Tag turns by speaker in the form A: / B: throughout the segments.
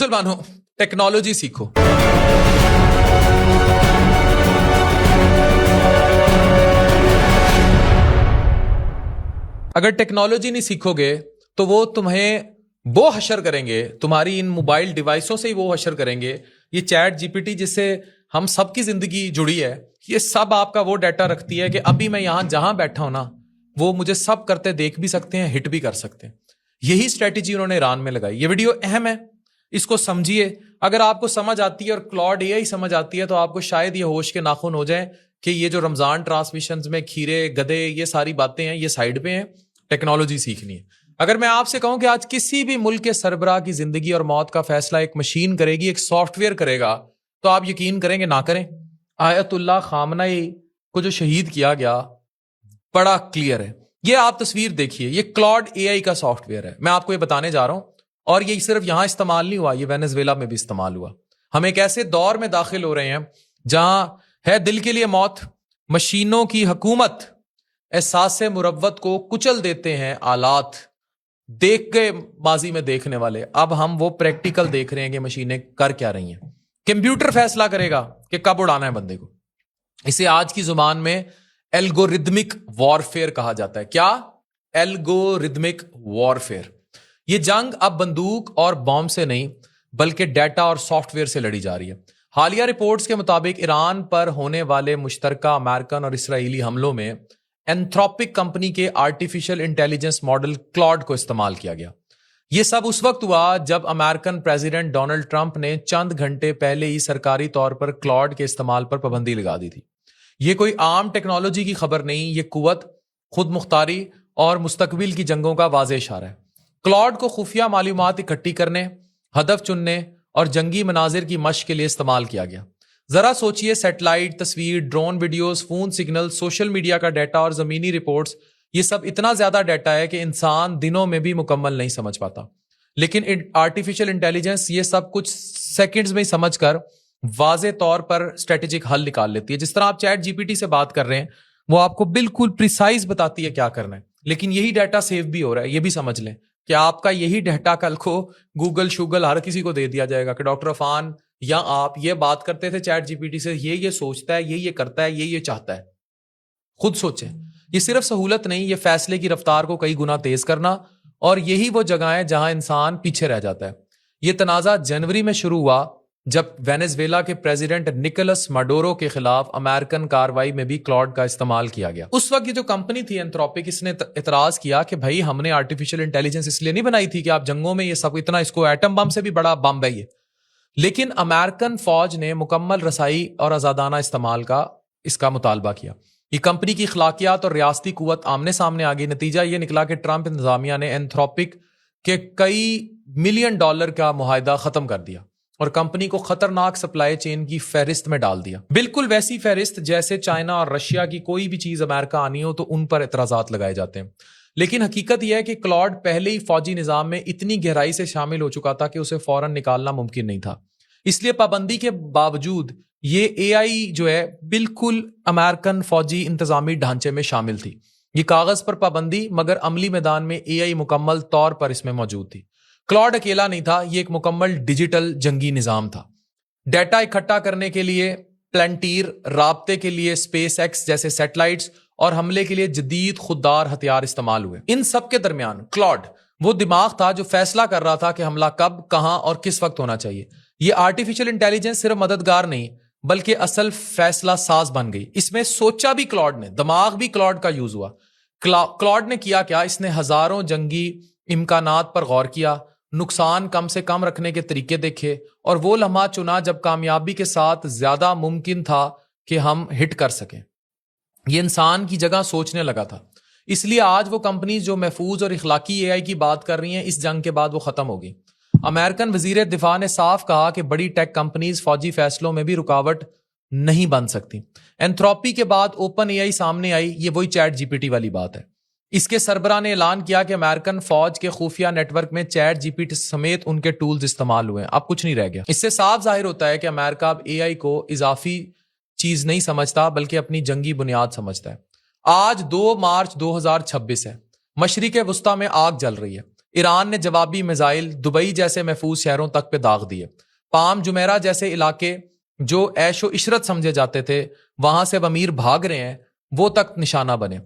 A: مسلمانوں ٹیکنالوجی سیکھو. اگر ٹیکنالوجی نہیں سیکھو گے تو وہ تمہیں وہ حشر کریں گے, تمہاری ان موبائل ڈیوائسوں سے ہی وہ حشر کریں گے. یہ چیٹ جی پی ٹی جس سے ہم سب کی زندگی جڑی ہے, یہ سب آپ کا وہ ڈیٹا رکھتی ہے کہ ابھی میں یہاں جہاں بیٹھا ہوں نا, وہ مجھے سب کرتے دیکھ بھی سکتے ہیں, ہٹ بھی کر سکتے ہیں. یہی اسٹریٹجی انہوں نے ایران میں لگائی. یہ ویڈیو اہم ہے, اس کو سمجھیے. اگر آپ کو سمجھ آتی ہے اور کلاؤڈ اے آئی سمجھ آتی ہے تو آپ کو شاید یہ ہوش کے ناخن ہو جائیں کہ یہ جو رمضان ٹرانسمیشنز میں کھیرے گدے یہ ساری باتیں ہیں یہ سائڈ پہ ہیں, ٹیکنالوجی سیکھنی ہے. اگر میں آپ سے کہوں کہ آج کسی بھی ملک کے سربراہ کی زندگی اور موت کا فیصلہ ایک مشین کرے گی, ایک سافٹ ویئر کرے گا, تو آپ یقین کریں گے نہ کریں. آیت اللہ خامنئی کو جو شہید کیا گیا بڑا کلیئر ہے. یہ آپ تصویر دیکھیے, یہ کلاؤڈ اے آئی کا سافٹ ویئر ہے. میں آپ کو یہ بتانے جا رہا ہوں, اور یہ صرف یہاں استعمال نہیں ہوا, یہ وینزویلا میں بھی استعمال ہوا. ہم ایک ایسے دور میں داخل ہو رہے ہیں جہاں ہے دل کے لیے موت, مشینوں کی حکومت, احساس مروت کو کچل دیتے ہیں آلات. دیکھ کے ماضی میں دیکھنے والے, اب ہم وہ پریکٹیکل دیکھ رہے ہیں کہ مشینیں کر کیا رہی ہیں. کمپیوٹر فیصلہ کرے گا کہ کب اڑانا ہے بندے کو. اسے آج کی زبان میں الگورتھمک وارفیئر کہا جاتا ہے. کیا؟ Algorithmic warfare. یہ جنگ اب بندوق اور بم سے نہیں بلکہ ڈیٹا اور سافٹ ویئر سے لڑی جا رہی ہے. حالیہ رپورٹس کے مطابق ایران پر ہونے والے مشترکہ امریکن اور اسرائیلی حملوں میں اینتھروپک کمپنی کے آرٹیفیشل انٹیلیجنس ماڈل کلاؤڈ کو استعمال کیا گیا. یہ سب اس وقت ہوا جب امریکن پریزیڈنٹ ڈونلڈ ٹرمپ نے چند گھنٹے پہلے ہی سرکاری طور پر کلاؤڈ کے استعمال پر پابندی لگا دی تھی. یہ کوئی عام ٹیکنالوجی کی خبر نہیں, یہ قوت, خود مختاری اور مستقبل کی جنگوں کا واضح اشارہ ہے. کلاؤڈ کو خفیہ معلومات اکٹھی کرنے, ہدف چننے اور جنگی مناظر کی مشق کے لیے استعمال کیا گیا. ذرا سوچئے, سیٹلائٹ تصویر, drone videos, phone signal, social media کا ڈیٹا اور زمینی رپورٹس, یہ سب اتنا زیادہ ڈیٹا ہے کہ انسان دنوں میں بھی مکمل نہیں سمجھ پاتا. لیکن آرٹیفیشل انٹیلیجنس یہ سب کچھ سیکنڈز میں سمجھ کر واضح طور پر اسٹریٹجک حل نکال لیتی ہے. جس طرح آپ چیٹ جی پی ٹی سے بات کر رہے ہیں وہ آپ کو بالکل پریسائز بتاتی ہے کیا کرنا ہے, لیکن یہی ڈیٹا سیو بھی ہو رہا ہے. یہ بھی سمجھ لیں کہ آپ کا یہی ڈیٹا کل کو گوگل شوگل ہر کسی کو دے دیا جائے گا کہ ڈاکٹر عفان یا آپ یہ بات کرتے تھے چیٹ جی پی ٹی سے, یہ سوچتا ہے, یہ کرتا ہے, یہ چاہتا ہے. خود سوچیں, یہ صرف سہولت نہیں, یہ فیصلے کی رفتار کو کئی گنا تیز کرنا, اور یہی وہ جگہ ہے جہاں انسان پیچھے رہ جاتا ہے. یہ تنازع جنوری میں شروع ہوا جب وینزویلا کے پریزیڈنٹ نکولس ماڈورو کے خلاف امریکن کارروائی میں بھی کلاؤڈ کا استعمال کیا گیا. اس وقت یہ جو کمپنی تھی اینتھروپک, اس نے اعتراض کیا کہ بھائی ہم نے آرٹیفیشل انٹیلیجنس اس لیے نہیں بنائی تھی کہ آپ جنگوں میں یہ سب اتنا, اس کو ایٹم بم سے بھی بڑا بم ہے یہ. لیکن امریکن فوج نے مکمل رسائی اور آزادانہ استعمال کا اس کا مطالبہ کیا. یہ کمپنی کی اخلاقیات اور ریاستی قوت آمنے سامنے آ گئی. نتیجہ یہ نکلا کہ ٹرمپ انتظامیہ نے اینتھروپک کے کئی $1 ملین کا معاہدہ ختم کر دیا اور کمپنی کو خطرناک سپلائی چین کی فہرست میں ڈال دیا. بالکل ویسی فہرست جیسے چائنا اور رشیا کی کوئی بھی چیز امریکہ آنی ہو تو ان پر اعتراضات لگائے جاتے ہیں. لیکن حقیقت یہ ہے کہ کلاؤڈ پہلے ہی فوجی نظام میں اتنی گہرائی سے شامل ہو چکا تھا کہ اسے فوراً نکالنا ممکن نہیں تھا. اس لیے پابندی کے باوجود یہ اے آئی جو ہے بالکل امریکن فوجی انتظامی ڈھانچے میں شامل تھی. یہ کاغذ پر پابندی, مگر عملی میدان میں اے آئی مکمل طور پر اس میں موجود تھی. کلاؤڈ اکیلا نہیں تھا, یہ ایک مکمل ڈیجیٹل جنگی نظام تھا. ڈیٹا اکٹھا کرنے کے لیے پلانٹیر, رابطے کے لیے اسپیس ایکس جیسے سیٹلائٹس اور حملے کے لیے جدید خوددار ہتھیار استعمال ہوئے. ان سب کے درمیان کلاؤڈ وہ دماغ تھا جو فیصلہ کر رہا تھا کہ حملہ کب, کہاں اور کس وقت ہونا چاہیے. یہ آرٹیفیشل انٹیلیجنس صرف مددگار نہیں بلکہ اصل فیصلہ ساز بن گئی. اس میں سوچا بھی کلاؤڈ نے, دماغ بھی کلاؤڈ کا یوز ہوا. کلاؤڈ نے کیا کیا, اس نے ہزاروں جنگی امکانات پر غور کیا, نقصان کم سے کم رکھنے کے طریقے دیکھے اور وہ لمحہ چنا جب کامیابی کے ساتھ زیادہ ممکن تھا کہ ہم ہٹ کر سکیں. یہ انسان کی جگہ سوچنے لگا تھا. اس لیے آج وہ کمپنیز جو محفوظ اور اخلاقی اے آئی کی بات کر رہی ہیں, اس جنگ کے بعد وہ ختم ہوگی. امریکن وزیر دفاع نے صاف کہا کہ بڑی ٹیک کمپنیز فوجی فیصلوں میں بھی رکاوٹ نہیں بن سکتی. اینتھروپی کے بعد اوپن اے آئی سامنے آئی, یہ وہی چیٹ جی پی ٹی والی بات ہے. اس کے سربراہ نے اعلان کیا کہ امریکن فوج کے خفیہ نیٹ ورک میں چیٹ جی پی ٹی سمیت ان کے ٹولز استعمال ہوئے ہیں. اب کچھ نہیں رہ گیا. اس سے صاف ظاہر ہوتا ہے کہ امریکہ اب اے آئی کو اضافی چیز نہیں سمجھتا بلکہ اپنی جنگی بنیاد سمجھتا ہے. آج 2 مارچ 2026 ہے. مشرق وسطیٰ میں آگ جل رہی ہے. ایران نے جوابی میزائل دبئی جیسے محفوظ شہروں تک پہ داغ دیے. پام جمیرہ جیسے علاقے جو عیش و عشرت سمجھے جاتے تھے وہاں سے اب امیر بھاگ رہے ہیں, وہ تک نشانہ بنے.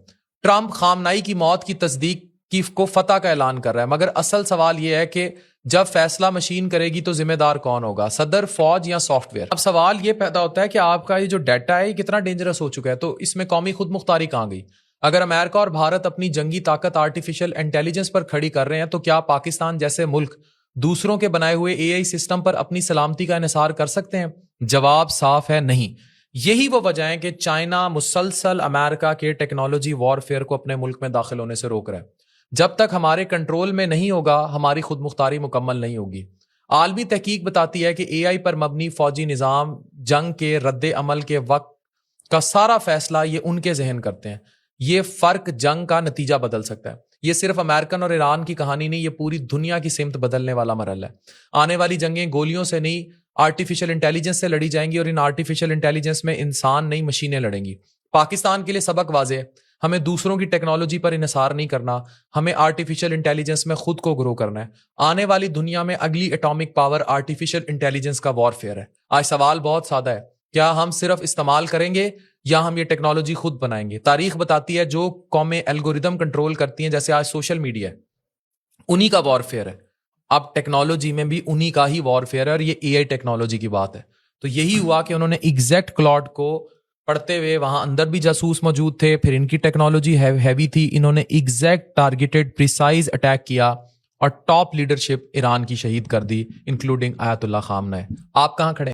A: ٹرمپ خامنائی کی موت کی تصدیق کی کو فتح کا اعلان کر رہا ہے, مگر اصل سوال یہ ہے کہ جب فیصلہ مشین کرے گی تو ذمہ دار کون ہوگا, صدر, فوج یا سافٹ ویئر؟ اب سوال یہ پیدا ہوتا ہے کہ آپ کا یہ جو ڈیٹا ہے یہ کتنا ڈینجرس ہو چکا ہے, تو اس میں قومی خود مختاری کہاں گئی؟ اگر امریکہ اور بھارت اپنی جنگی طاقت آرٹیفیشل انٹیلیجنس پر کھڑی کر رہے ہیں تو کیا پاکستان جیسے ملک دوسروں کے بنائے ہوئے اے آئی سسٹم پر اپنی سلامتی کا انحصار کر سکتے ہیں؟ جواب صاف ہے, نہیں. یہی وہ وجہ ہے کہ چائنا مسلسل امریکہ کے ٹیکنالوجی وار فیئر کو اپنے ملک میں داخل ہونے سے روک رہا ہے. جب تک ہمارے کنٹرول میں نہیں ہوگا ہماری خود مختاری مکمل نہیں ہوگی. عالمی تحقیق بتاتی ہے کہ اے آئی پر مبنی فوجی نظام جنگ کے رد عمل کے وقت کا سارا فیصلہ یہ ان کے ذہن کرتے ہیں. یہ فرق جنگ کا نتیجہ بدل سکتا ہے. یہ صرف امریکن اور ایران کی کہانی نہیں, یہ پوری دنیا کی سمت بدلنے والا مرحلہ ہے. آنے والی جنگیں گولیوں سے نہیں آرٹیفیشل انٹیلیجنس سے لڑی جائیں گی, اور ان آرٹیفیشل انٹیلیجنس میں انسان نہیں مشینیں لڑیں گی. پاکستان کے لیے سبق واضح ہے, ہمیں دوسروں کی ٹیکنالوجی پر انحصار نہیں کرنا, ہمیں آرٹیفیشل انٹیلیجنس میں خود کو گرو کرنا ہے. آنے والی دنیا میں اگلی ایٹامک پاور آرٹیفیشل انٹیلیجنس کا وار فیئر ہے. آج سوال بہت سادہ ہے, کیا ہم صرف استعمال کریں گے یا ہم یہ ٹیکنالوجی خود بنائیں گے؟ تاریخ بتاتی ہے جو قومیں الگوریدم کنٹرول کرتی ہیں, جیسے آج سوشل میڈیا ہے, انہی کا وار فیئر ہے. اب ٹیکنالوجی میں بھی انہی کا ہی وار فیئر ہے, اور یہ اے آئی ٹیکنالوجی کی بات ہے. تو یہی ہوا کہ انہوں نے ایگزیکٹ کلاؤڈ کو پڑھتے ہوئے, وہاں اندر بھی جاسوس موجود تھے, پھر ان کی ٹیکنالوجی ہیوی تھی, انہوں نے ایگزیکٹ ٹارگیٹڈ پریسائز اٹیک کیا اور ٹاپ لیڈرشپ ایران کی شہید کر دی, انکلوڈنگ آیت اللہ خامنہ ہے. آپ کہاں کھڑے